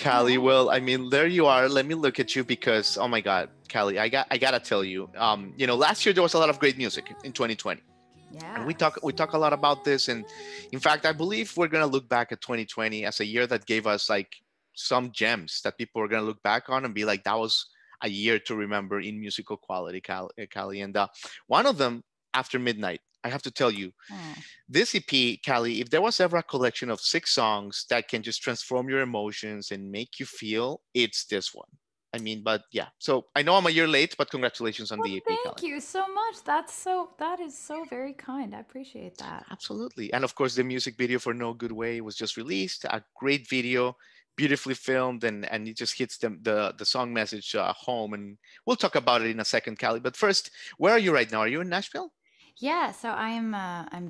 Callie, Oh, well, I mean, there you are. Let me look at you because, oh my God, Callie, I gotta tell you, last year there was a lot of great music in 2020, and yes. we talk a lot about this, and in fact, I believe we're gonna look back at 2020 as a year that gave us like some gems that people are gonna look back on and be like, that was a year to remember in musical quality, Callie, and one of them, After Midnight. I have to tell you, Oh, this EP, Callie, if there was ever a collection of 6 songs that can just transform your emotions and make you feel, it's this one. I mean, but yeah. So I know I'm a year late, but congratulations on well, the EP, thank Callie. you so much. That is so very kind. I appreciate that. Absolutely. And of course, the music video for No Good Way was just released. A great video, beautifully filmed, and it just hits the song message home. And we'll talk about it in a second, Callie. But first, where are you right now? Are you in Nashville? Yeah, so I'm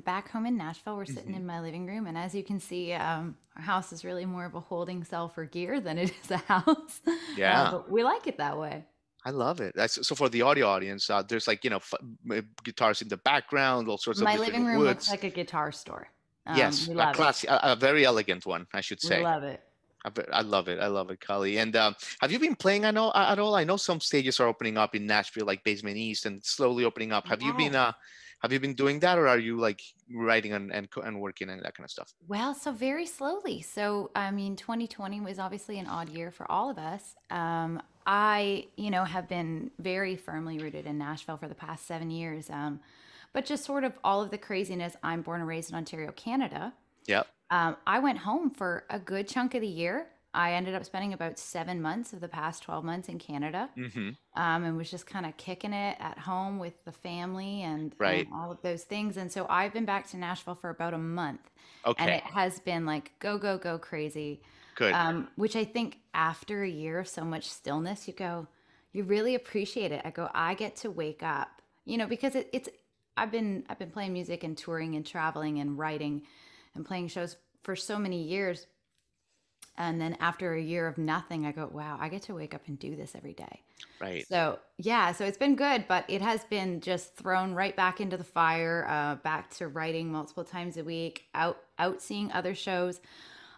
back home in Nashville. We're sitting Hmm. in my living room, and as you can see, our house is really more of a holding cell for gear than it is a house. Yeah. But we like it that way. I love it. So for the audio audience, there's like guitars in the background, all sorts of My different living room looks woods. like a guitar store. Yes, We a love it. classy, a very elegant one, I should We say. love it. I love it. I love it, Kali. And have you been playing? I know at all. I know some stages are opening up in Nashville, like Basement East, and slowly opening up. Yes. Have you been doing that, or are you like writing and working and that kind of stuff? Well, so very slowly. So, I mean, 2020 was obviously an odd year for all of us. Have been very firmly rooted in Nashville for the past 7 years. But just sort of all of the craziness, I'm born and raised in Ontario, Canada. Yeah. I went home for a good chunk of the year. I ended up spending about 7 months of the past 12 months in Canada, Mm-hmm. and was just kind of kicking it at home with the family and Right. all of those things. And so I've been back to Nashville for about a month, and it Okay. has been like go, go, go crazy. Good. Which I think after a year of so much stillness, you really appreciate it. I go, I get to wake up, because it's, I've been playing music and touring and traveling and writing and playing shows for so many years. And then after a year of nothing, I go, wow, I get to wake up and do this every day. Right. So, yeah, so it's been good, but it has been just thrown right back into the fire, back to writing multiple times a week, out seeing other shows.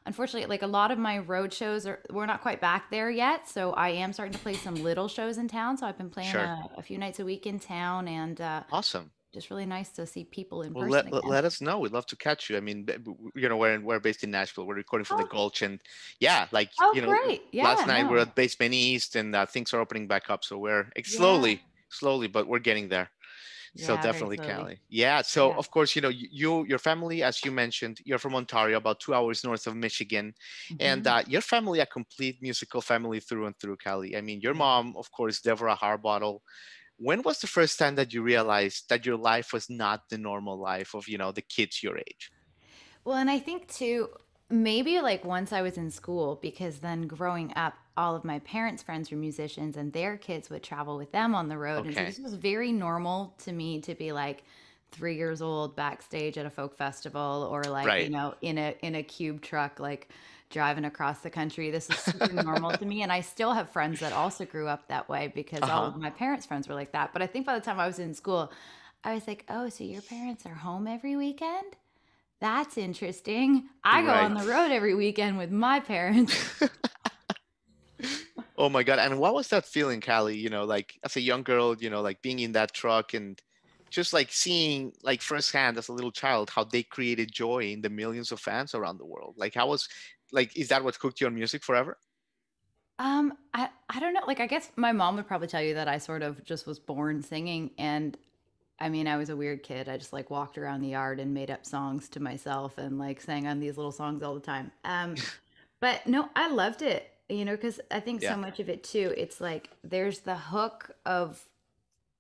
Unfortunately, like a lot of my road shows we're not quite back there yet. So I am starting to play some little shows in town. So I've been playing Sure. a few nights a week in town, and Awesome. just really nice to see people in Well, person again. let us know. We'd love to catch you. I mean, we're based in Nashville. We're recording from the Oh, Gulch, and yeah, like oh, great. last Yeah, night we're no. at Basement East, and things are opening back up. So we're Yeah. slowly, but we're getting there. So Yeah, very definitely, slowly. Cali. Yeah. So Yeah. of course, your family, as you mentioned, you're from Ontario, about 2 hours north of Michigan, and Hmm. your family, a complete musical family through and through, Cali. I mean, your Yeah. mom, of course, Deborah Harbottle. When was the first time that you realized that your life was not the normal life of, the kids your age? Well, and I think too, maybe like once I was in school, because then growing up, all of my parents' friends were musicians and their kids would travel with them on the road. And so Okay. this was very normal to me to be like 3 years old backstage at a folk festival, or like, Right. in a cube truck, like driving across the country. This is super normal to me. And I still have friends that also grew up that way because all Uh-huh. of my parents' friends were like that. But I think by the time I was in school, I was like, oh, so your parents are home every weekend? That's interesting. I go on Right. the road every weekend with my parents. Oh my God. And what was that feeling, Callie? Like as a young girl, like being in that truck and just like seeing like firsthand as a little child how they created joy in the millions of fans around the world. Like how was like is that what cooked you on music forever? I don't know. Like, I guess my mom would probably tell you that I sort of just was born singing, and I mean, I was a weird kid. I just like walked around the yard and made up songs to myself and like sang on these little songs all the time. But no, I loved it, because I think so Yeah. much of it too, it's like there's the hook of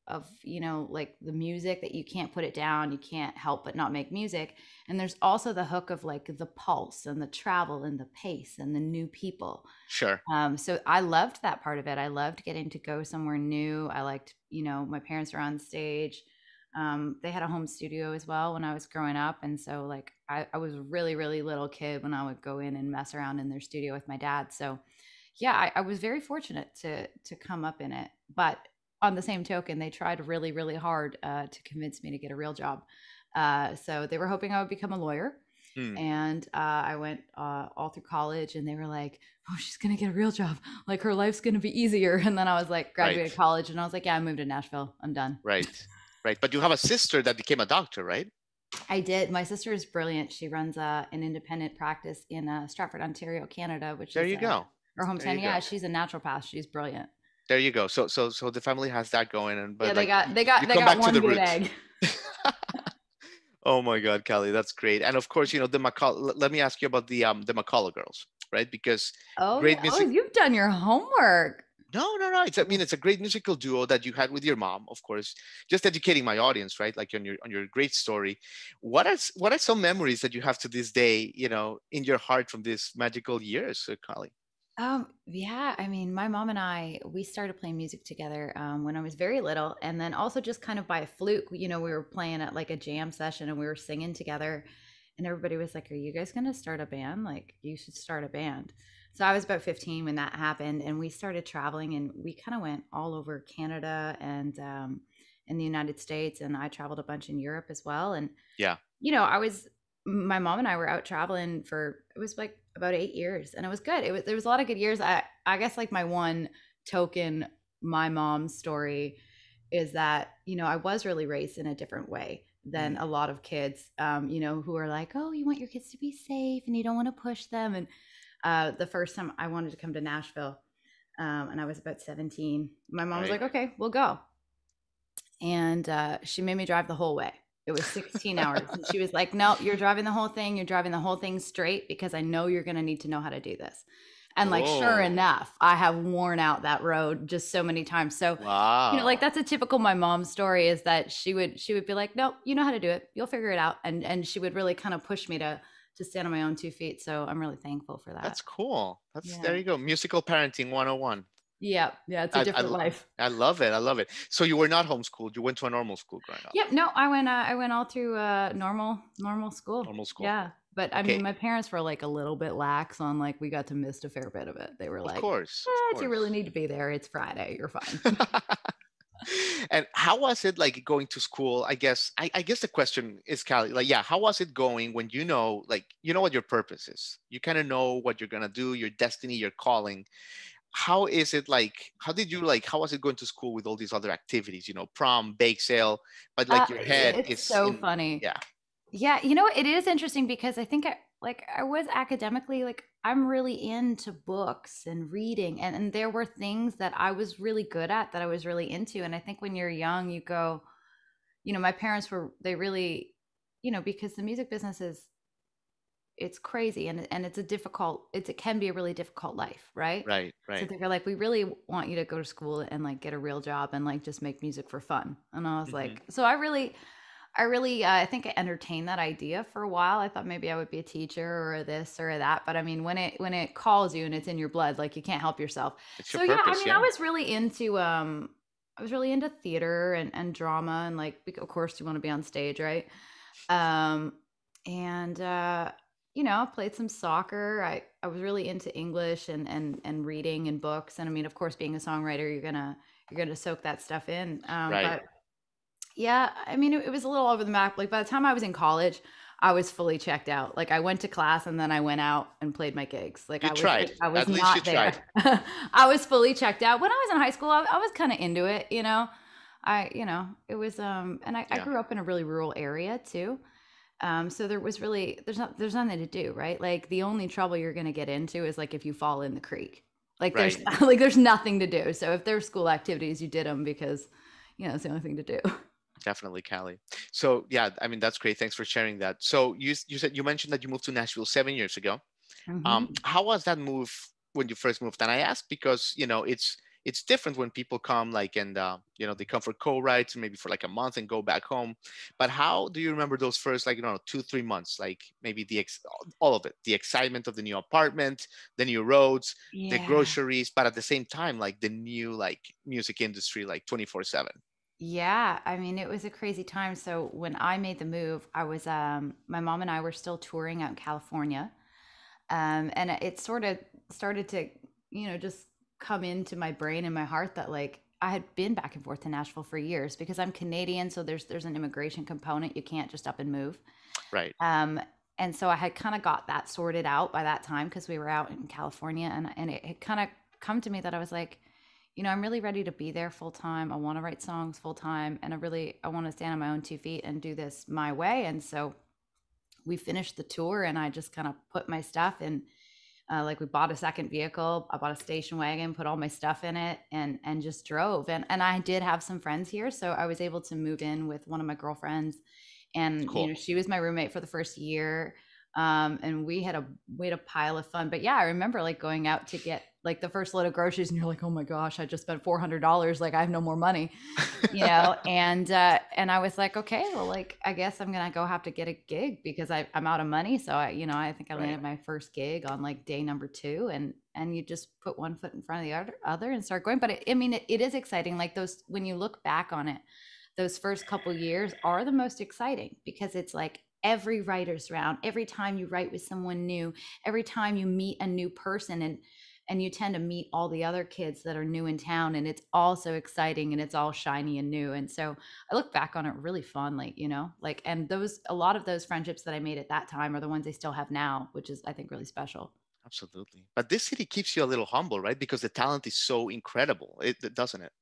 like the music that you can't put it down, you can't help but not make music, and there's also the hook of like the pulse and the travel and the pace and the new people. Sure. So I loved that part of it. I loved getting to go somewhere new. I liked, my parents were on stage. They had a home studio as well when I was growing up, and so like I was a really really little kid when I would go in and mess around in their studio with my dad. So yeah, I was very fortunate to come up in it. But on the same token, they tried really, really hard to convince me to get a real job. So they were hoping I would become a lawyer. Hmm. And I went all through college, and they were like, "Oh, she's gonna get a real job. Like her life's gonna be easier." And then I was like, Right. graduated college, and I was like, "Yeah, I moved to Nashville. I'm done." Right. Right. But you have a sister that became a doctor, right? I did. My sister is brilliant. She runs an independent practice in Stratford, Ontario, Canada, which There is you go. her There hometown. you Yeah, go. she's a naturopath. She's brilliant. There you go. So the family has that going, and Yeah, but like you they come got back to one the good roots. egg. Oh my God, Callie, that's great. And of course, the McCullough. Let me ask you about the McCullough girls, right? Because Oh great yeah. Oh, music. you've done your homework. No, no, no. I mean, it's a great musical duo that you had with your mom, of course. Just educating my audience, right? Like on your great story. What are some memories that you have to this day, in your heart from these magical years, Callie? Yeah, I mean, my mom and I, we started playing music together when I was very little, and then also just kind of by a fluke, we were playing at like a jam session and we were singing together, and everybody was like, "Are you guys gonna start a band? Like, you should start a band." So I was about 15 when that happened, and we started traveling, and we kind of went all over Canada and in the United States, and I traveled a bunch in Europe as well, and Yeah. I was my mom and I were out traveling for it was like about 8 years, and it was good. There was a lot of good years. I guess like my one token, my mom's story is that I was really raised in a different way than a Mm, lot of kids, who are like, oh, you want your kids to be safe and you don't want to push them. And the first time I wanted to come to Nashville, and I was about 17, my mom was right. like, okay, we'll go, and she made me drive the whole way. It was 16 hours. And she was like, no, you're driving the whole thing. You're driving the whole thing straight because I know you're going to need to know how to do this. And like, sure Oh, enough, I have worn out that road just so many times. So, like wow. that's a typical my mom's story is that she would be like, nope, you know how to do it. You'll figure it out. And she would really kind of push me to stand on my own 2 feet. So I'm really thankful for that. That's cool. There Yeah. you go. Musical parenting 101. Yeah. Yeah. It's a I, different I, life. I love it. I love it. So you were not homeschooled. You went to a normal school growing up. Yep. No, I went all through normal school. Normal school. Yeah. But I mean, Okay. my parents were like a little bit lax on like we got to miss a fair bit of it. They were Of like, course. Of if you really course. need to be there, it's Friday. You're fine. And how was it like going to school? I guess the question is, Callie, like, yeah, how was it going when you know what your purpose is? You kind of know what you're gonna do, your destiny, your calling. How is it like? How was it going to school with all these other activities? Prom, bake sale, but like your head It's is so in, funny. yeah, Yeah, it is interesting because I think I was academically like I'm really into books and reading, and there were things that I was really good at that I was really into. And I think when you're young, you go, my parents were they really, because the music business is it's crazy, and it can be a really difficult life, right? right, So right. they were like, we really want you to go to school and like get a real job and like just make music for fun. And I was Hmm. like, so I really I think I entertained that idea for a while. I thought maybe I would be a teacher or a this or a that, but I mean when it calls you and it's in your blood, like you can't help yourself. It's your So yeah, I purpose, mean yeah. I was really into theater and drama, and like of course you want to be on stage, right? Um and I played some soccer. I was really into English and reading and books, and I mean of course being a songwriter, you're gonna soak that stuff in. Right. But yeah, I mean, it was a little over the map. Like by the time I was in college, I was fully checked out. Like I went to class and then I went out and played my gigs. Like You tried. I was At least you not there. tried. I was fully checked out. When I was in high school, I was kind of into it, it was and I Yeah. grew up in a really rural area too. So there's nothing to do, right? Like the only trouble you're gonna get into is like if you fall in the creek. Like there's Right. like there's nothing to do. So if there's school activities, you did them because it's the only thing to do. Definitely, Callie. So yeah, I mean that's great. Thanks for sharing that. So you mentioned that you moved to Nashville 7 years ago. Mhm. How was that move when you first moved? And I ask because it's different when people come like and they come for co-writes maybe for like a month and go back home. But how do you remember those first 2-3 months? Like maybe all of it, the excitement of the new apartment, the new roads, the Yeah. groceries, but at the same time like the new like music industry like 24/7. Yeah, I mean, it was a crazy time. So when I made the move, I was my mom and I were still touring out in California. And it sort of started to, just come into my brain and my heart that like I had been back and forth to Nashville for years because I'm Canadian, so there's an immigration component. You can't just up and move. Right. Um, And so I had kind of got that sorted out by that time because we were out in California, and it had kind of come to me that I was like, I'm really ready to be there full time. I want to write songs full time, and I want to stand on my own 2 feet and do this my way. And so we finished the tour, and I just kind of put my stuff in. Like we bought a second vehicle. I bought a station wagon, put all my stuff in it, and just drove. And I did have some friends here, so I was able to move in with one of my girlfriends, and Cool. she was my roommate for the first year. And we had a pile of fun. But yeah, I remember like going out to get like the first load of groceries, and you're like, oh my gosh, I just spent $400. Like I have no more money, and I was like, okay, well, like I guess I'm gonna go have to get a gig because I'm out of money. So I think I landed my first gig on like day number 2, and you just put one foot in front of the other and start going. But it is exciting. Like those, when you look back on it, those first couple years are the most exciting because it's like every writer's round, every time you write with someone new, every time you meet a new person, and you tend to meet all the other kids that are new in town, and it's all so exciting and it's all shiny and new. And so I look back on it really fondly, like, and a lot of those friendships that I made at that time are the ones I still have now, which is, I think, really special. Absolutely. But this city keeps you a little humble, right? Because the talent is so incredible, doesn't it?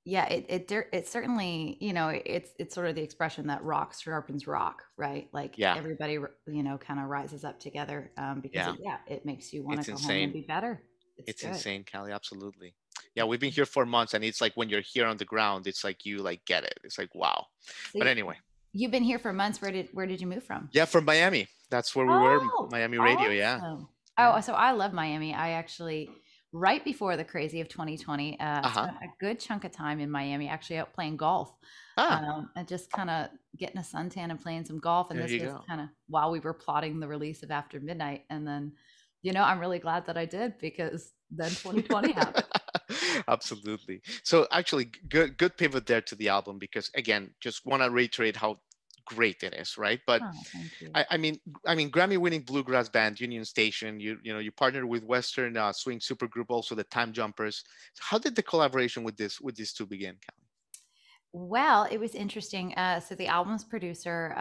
Yeah, it certainly, it's sort of the expression that rock sharpens rock, right? Like Yeah. everybody, kind of rises up together, because Yeah. it makes you want It's to go home and insane. be better. It's It's good. insane, Callie. Absolutely. Yeah, we've been here for months, and it's like when you're here on the ground, it's like you like get it. It's like wow. So But anyway, you've been here for months. Where did you move from? yeah, from Miami. That's where we were. Oh, Miami radio. Yeah. awesome. Yeah. Oh, so I love Miami. I actually, right before the crazy of 2020, Uh-huh. spent a good chunk of time in Miami, actually out playing golf, Ah, and just kind of getting a suntan and playing some golf. And there this you was go. kind of while we were plotting the release of After Midnight. And then, I'm really glad that I did because then 2020 happened. Absolutely. So actually, good pivot there to the album because again, just want to reiterate how great it is, right? But Oh, thank you. I mean, Grammy-winning bluegrass band Union Station. You partnered with Western swing supergroup, also the Time Jumpers. How did the collaboration with these two begin, Callie? Well, it was interesting. So the album's producer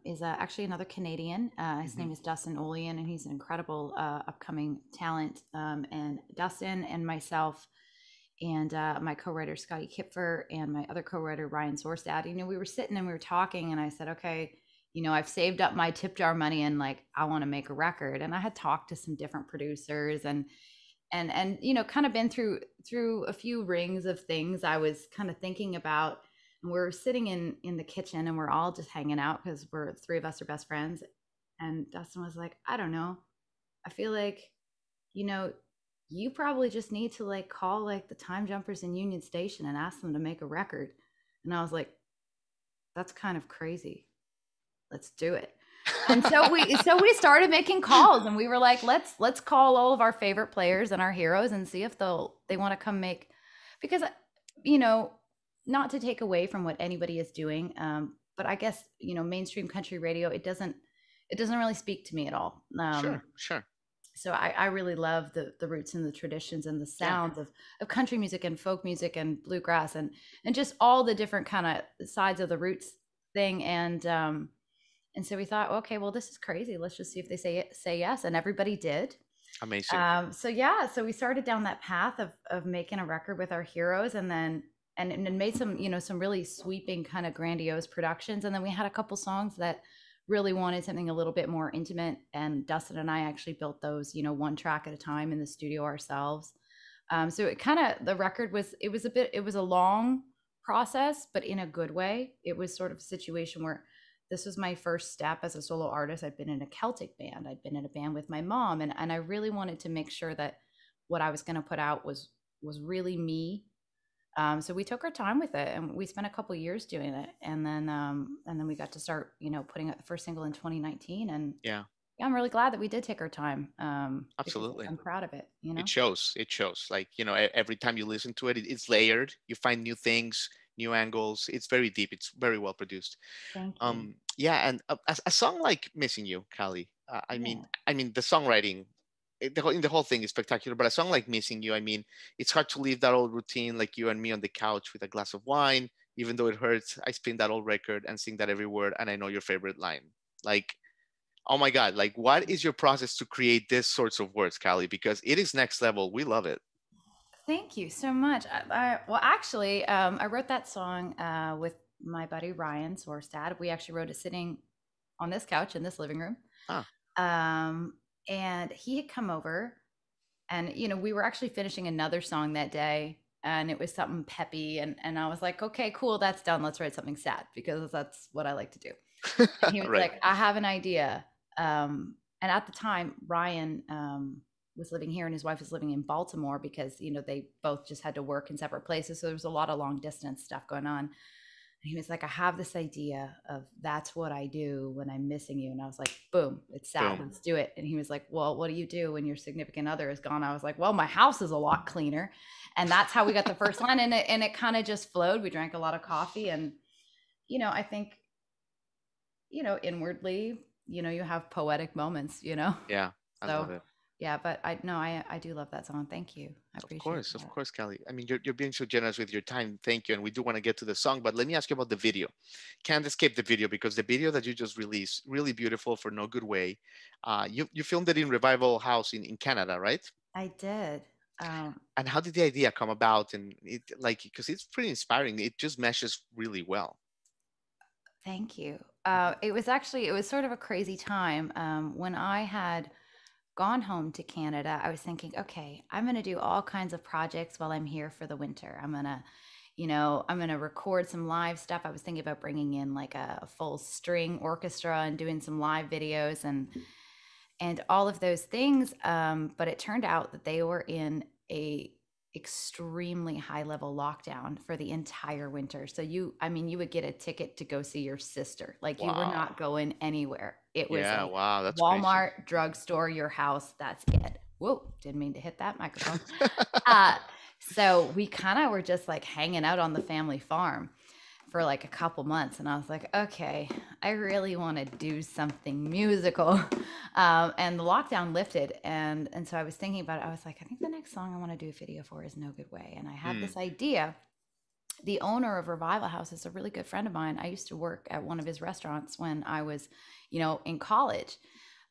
is actually another Canadian. His Hmm. name is Dustin Olean, and he's an incredible upcoming talent. And Dustin and myself and my co-writer Scotty Kipfer and my other co-writer Ryan Sorstad, we were sitting and we were talking, and I said, okay, I've saved up my tip jar money, and like I want to make a record. And I had talked to some different producers, and kind of been through a few rings of things I was kind of thinking about. And we're sitting in the kitchen, and we're all just hanging out because we're 3 of us are best friends. And Dustin was like, I don't know, I feel like, you know you probably just need to like call like the Time Jumpers in Union Station and ask them to make a record. And I was like, that's kind of crazy, let's do it. And so we started making calls, and we were like, let's call all of our favorite players and our heroes and see if they want to come make, because you know not to take away from what anybody is doing, but I guess mainstream country radio, it doesn't really speak to me at all. Sure. So I really love the roots and the traditions and the Yeah. sounds of country music and folk music and bluegrass, and just all the different kind of sides of the roots thing. And so we thought, okay, well, this is crazy. Let's just see if they say yes. And everybody did. Amazing. So we started down that path of making a record with our heroes, and then and made some really sweeping kind of grandiose productions. And then we had a couple songs that really wanted something a little bit more intimate, and Dustin and I actually built those, one track at a time in the studio ourselves. So the record it was a long process, but in a good way. It was sort of a situation where this was my first step as a solo artist. I'd been in a Celtic band. I'd been in a band with my mom, and I really wanted to make sure that what I was going to put out was really me. So we took our time with it, and we spent a couple years doing it, and then we got to start, putting out the first single in 2019. And Yeah. yeah, I'm really glad that we did take our time, because Absolutely. I'm proud of it. It shows like every time you listen to it, it's layered. You find new things, new angles. It's very deep. It's very well produced. Thank you. Yeah, and a song like Missing You, Callie, I mean, Yeah. the songwriting, the whole thing is spectacular, but a song like Missing You, I mean, it's hard to leave that old routine, like you and me on the couch with a glass of wine. Even though it hurts, I spin that old record and sing that every word, and I know your favorite line. Like, Oh my God. Like, what is your process to create this sorts of words, Callie? Because it is next level. We love it. Thank you so much. Well, actually, I wrote that song with my buddy Ryan Sorstad. We actually wrote it sitting on this couch in this living room. Ah, Um, and he had come over, and we were actually finishing another song that day, and it was something peppy, and I was like, okay, cool, that's done. Let's write something sad because that's what I like to do. And he was right. like, I have an idea. And at the time, Ryan was living here and his wife was living in Baltimore because, they both just had to work in separate places. So there was a lot of long distance stuff going on. And he was like, I have this idea of that's what I do when I'm missing you. And I was like, boom, it's sad. Boom. Let's do it. And he was like, well, what do you do when your significant other is gone? I was like, well, my house is a lot cleaner. And that's how we got the first line. And it kind of just flowed. We drank a lot of coffee. And, I think, inwardly, you have poetic moments, Yeah, I love so it. yeah, but I do love that song. Thank you. I appreciate Of that. course, Kelly. I mean, you're being so generous with your time. Thank you. And we do want to get to the song, but let me ask you about the video. Can't escape the video because the video that you just released, really beautiful for No Good Way. You filmed it in Revival House in Canada, right? I did. Um, And how did the idea come about? And it like because it's pretty inspiring. It just meshes really well. Thank you. It was sort of a crazy time. When I had gone home to Canada, I was thinking, okay, I'm going to do all kinds of projects while I'm here for the winter. I'm going to record some live stuff. I was thinking about bringing in like a full string orchestra and doing some live videos and all of those things. But it turned out that they were in a extremely high level lockdown for the entire winter. So you would get a ticket to go see your sister. Like you were Wow. not going anywhere. It was Yeah. like Wow. That's crazy. Walmart, drugstore, your house. That's it. Whoa, didn't mean to hit that microphone. Uh, so we kind of were just like hanging out on the family farm for like a couple months, and I was like, okay, I really want to do something musical. And the lockdown lifted, and so I was thinking about it. I was like, I think the next song I want to do a video for is No Good Way, and I had Hmm. this idea. The owner of Revival House is a really good friend of mine. I used to work at one of his restaurants when I was, in college.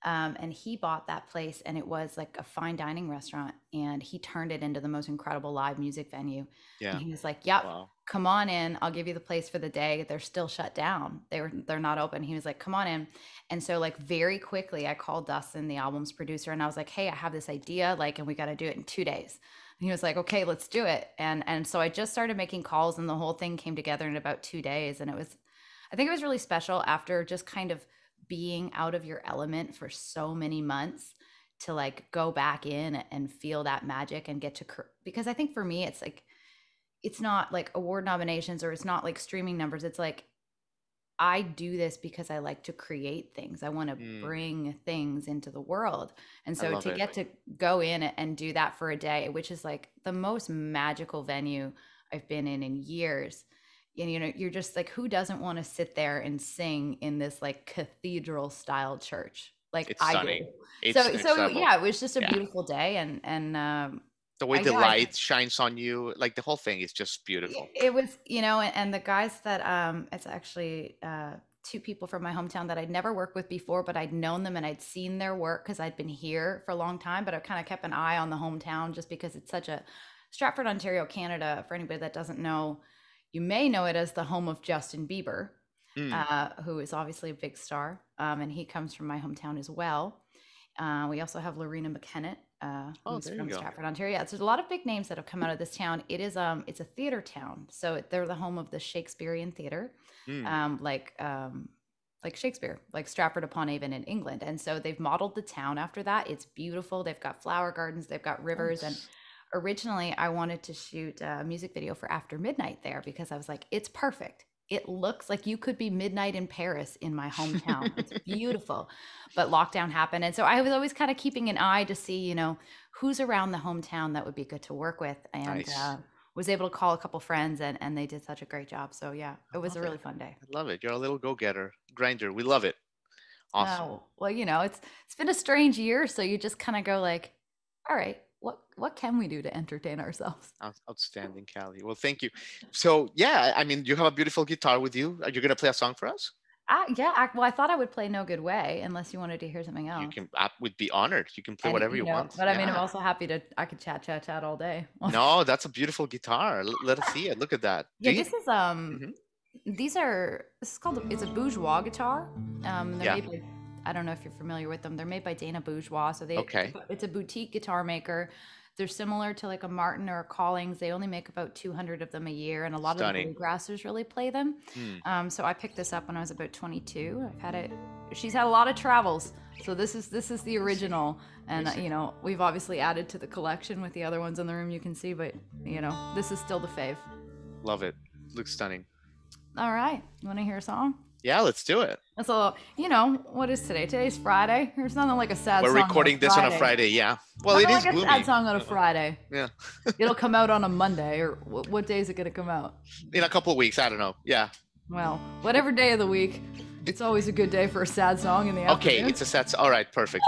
And he bought that place, and it was like a fine dining restaurant, and he turned it into the most incredible live music venue. And Yeah. he was like, "Yep, Wow. come on in. I'll give you the place for the day. They're still shut down. They're not open." He was like, "Come on in." And so like very quickly, I called Dustin, the album's producer, and I was like, "Hey, I have this idea, like, and we got to do it in 2 days." And he was like, "Okay, let's do it." And so I just started making calls, and the whole thing came together in about 2 days, and I think it was really special after just kind of being out of your element for so many months to like go back in and feel that magic and get to because I think for me it's like it's not like award nominations or it's not like streaming numbers. It's like I do this because I like to create things. I want to Hmm. bring things into the world. And I so love to it. get to go in and do that for a day, which is like the most magical venue I've been in years. And you're just like, who doesn't want to sit there and sing in this like cathedral style church? Like It's I stunning. do. It's So next level. yeah, it was just a Yeah. beautiful day, and The way the yeah, I light shines on you, like the whole thing is just beautiful. it was, and the guys that it's actually two people from my hometown that I'd never worked with before, but I'd known them and I'd seen their work because I'd been here for a long time, but I've kind of kept an eye on the hometown just because it's such a Stratford, Ontario, Canada. For anybody that doesn't know, you may know it as the home of Justin Bieber, Hmm. who is obviously a big star, and he comes from my hometown as well. We also have Lorena McKennett, Oh, who's there you from go. Stratford, Ontario. Yeah, so there's a lot of big names that have come out of this town. It's a theater town, so they're the home of the Shakespearean theater, Hmm. um, like um, like Shakespeare, like Stratford upon Avon in England. And so they've modeled the town after that. It's beautiful. They've got flower gardens, they've got rivers, and Nice. originally I wanted to shoot a music video for After Midnight there because I was like, it's perfect. It looks like you could be midnight in Paris in my hometown. It's beautiful. But lockdown happened. And so I was always kind of keeping an eye to see, who's around the hometown that would be good to work with. And Nice. was able to call a couple friends, and they did such a great job. So yeah, it I was a love it. really fun day. I love it. You're a little go-getter, grinder. We love it. Awesome. Oh, well, it's been a strange year, so you just kind of go like, all right, what can we do to entertain ourselves? Outstanding, Callie. Well, thank you. So, yeah, I mean, you have a beautiful guitar with you. Are you gonna play a song for us? Well, I thought I would play No Good Way unless you wanted to hear something You else. can, I would be honored. You can play And whatever you want. but I mean, I'm Yeah. also happy to. I could chat all day. No, that's a beautiful guitar. Let us see it. Look at that. Yeah, this is Mhm. this is called it's a bourgeois guitar. They're Yeah. made by, I don't know if you're familiar with them. They're made by Dana Bourgeois. So Okay. it's a boutique guitar maker. They're similar to like a Martin or a Collings. They only make about 200 of them a year, and a lot of the Stunning. bluegrassers really play them. Hmm. So I picked this up when I was about 22. I've had it. She's had a lot of travels, so this is the original, and we've obviously added to the collection with the other ones in the room you can see, but this is still the fave. Love it. Looks stunning. All right, you want to hear a song? Yeah, let's do it. So, what is today? Today's Friday. There's nothing like a sad song. We're recording this on a Friday, yeah. Well, nothing it is like gloomy. a sad song on a Friday. Yeah. It'll come out on a Monday, or what day is it going to come out? In a couple of weeks, I don't know. Yeah. Well, whatever day of the week, it's always a good day for a sad song in the afternoon. Okay, it's a sad. All right, perfect.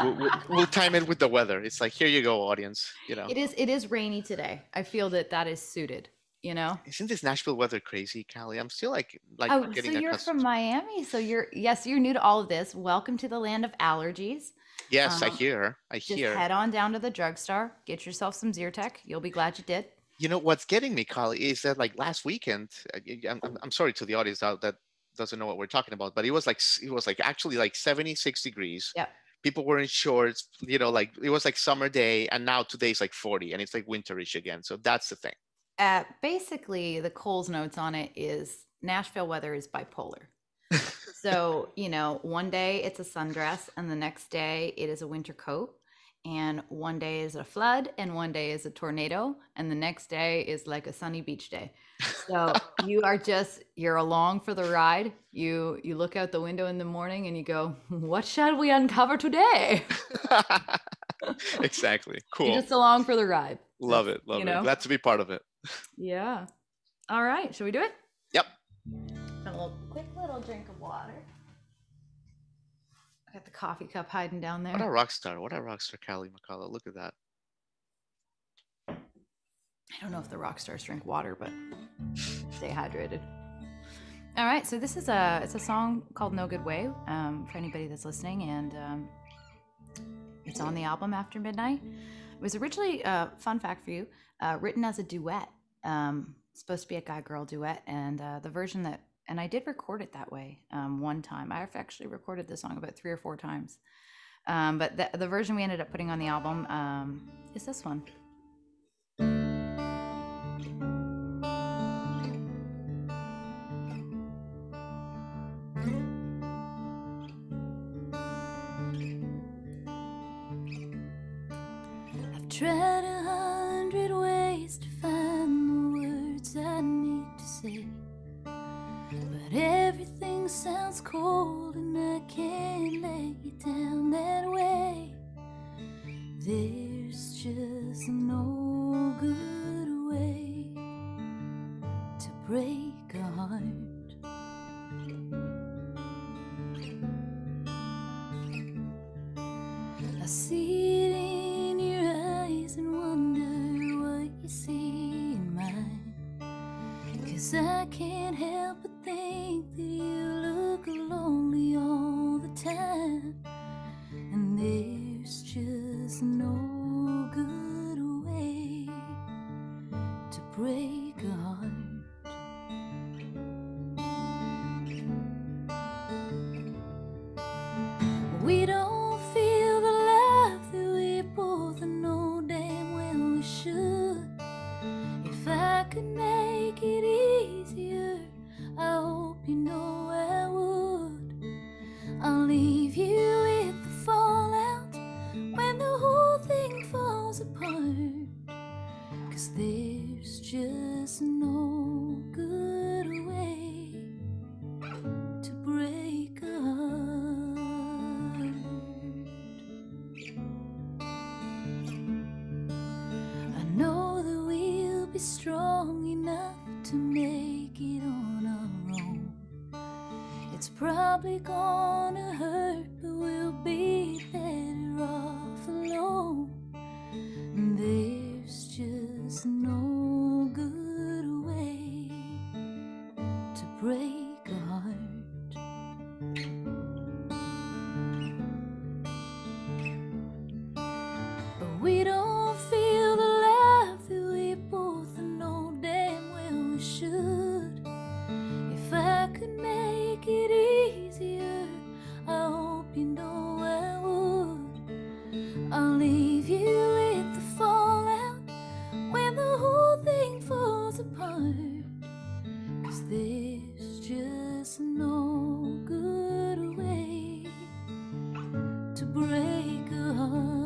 We'll time it with the weather. It's like, here you go, audience. It is rainy today. I feel that is suited. Isn't this Nashville weather crazy, Callie? I'm still like getting so you're from Miami, so you're new to all of this. Welcome to the land of allergies. Yes, I hear. Just head on down to the drugstore, get yourself some Zyrtec. You'll be glad you did. What's getting me, Callie, is that like last weekend, I'm sorry to the audience out that doesn't know what we're talking about, but it was like actually like 76 degrees. Yeah. People were in shorts, like it was like summer day, and now today's like 40 and it's like winterish again. So that's the thing. Basically, the Coles notes on it is Nashville weather is bipolar. So, one day it's a sundress, and the next day it is a winter coat, and one day is a flood, and one day is a tornado, and the next day is like a sunny beach day. So you're along for the ride. You look out the window in the morning and you go, what shall we uncover today? Exactly. Cool. You're just along for the ride. Love it. Glad to be part of it. Yeah. All right. Shall we do it? Yep. A quick little drink of water. I got the coffee cup hiding down there. What a rock star, Callie McCullough. Look at that. I don't know if the rock stars drink water, but stay hydrated. All right. So this is it's a song called No Good Way, for anybody that's listening, and it's on the album After Midnight. It was originally, fun fact for you, written as a duet. Supposed to be a guy-girl duet, and the version and I did record it that way one time. I've actually recorded this song about 3 or 4 times. But the version we ended up putting on the album is this one. I've tried 100 ways to find the words I need to say, but everything sounds cold and I can't lay it down that way. There's just no good way to break a heart. I see it in your eyes and wonder what you see in mine, 'cause I can't help but think that you look lonely all the time, and there's just no good way to break a heart. We don't feel the love that we both know damn well we should. If I could make it easier, I hope you know I would. I'll leave you with the fallout when the whole thing falls apart, 'cause there's just no good way to break a heart. I know that we'll be strong enough to make it on our own. It's probably gonna hurt, but we'll be better off alone. And there's just no good way to break a heart. could make it easier, I hope you know I would. I'll leave you with the fallout when the whole thing falls apart. 'Cause there's just no good way to break a heart.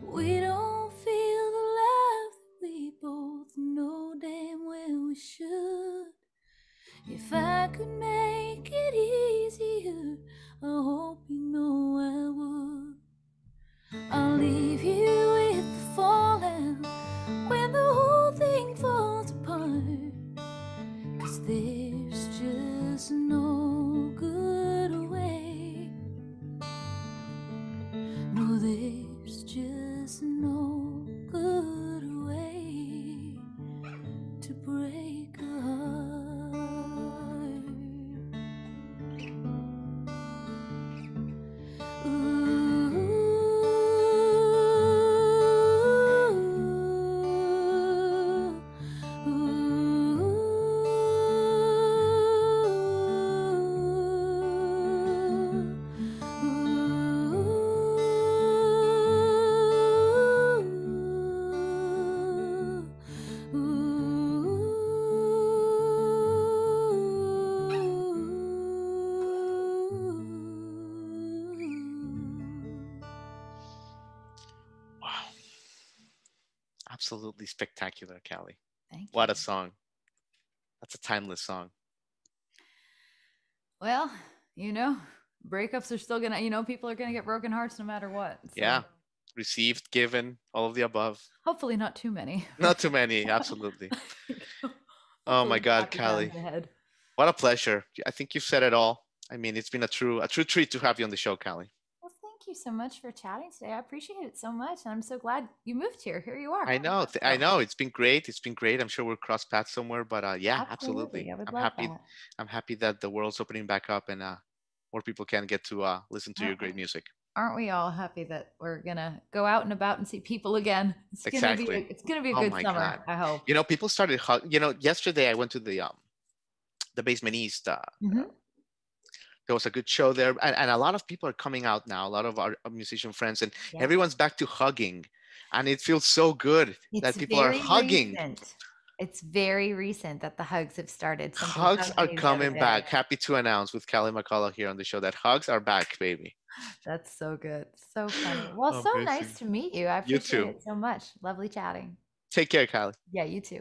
We don't feel the love that we both know damn well we should. If I could make it easier, I hope you know I would. I'll leave you with the fallout when the whole thing falls apart. 'Cause there's just no good way. No, there's just no good way to break a heart. Wow. Absolutely spectacular, Callie. Thank What you. a song. That's a timeless song. Well, breakups are still gonna, people are gonna get broken hearts no matter what. So Yeah. Received, given, all of the above. hopefully not too many. Not too many, absolutely. Oh my Hopefully God, happy times Callie. ahead. What a pleasure. I think you've said it all. I mean, it's been a true treat to have you on the show, Callie. Well, thank you so much for chatting today. I appreciate it so much. And I'm so glad you moved here. Here you are. I know. I know. It's been great. It's been great. I'm sure we'll cross paths somewhere, but yeah, absolutely. I would I'm love happy. that. I'm happy that the world's opening back up and more people can get to listen to your great music. Aren't we all happy that we're gonna go out and about and see people again? It's Exactly. gonna be a Oh good my summer. God. I hope. People started yesterday I went to the Basement East. There was a good show there, and a lot of people are coming out now. A lot of our musician friends, and everyone's back to hugging, and it feels so good that people are hugging. It's very recent that the hugs have started. Hugs are coming back. Happy to announce with Callie McCullough here on the show that hugs are back, baby. That's so good. So funny. Well, so nice to meet you. I appreciate it so much. Lovely chatting. Take care, Callie. Yeah, you too.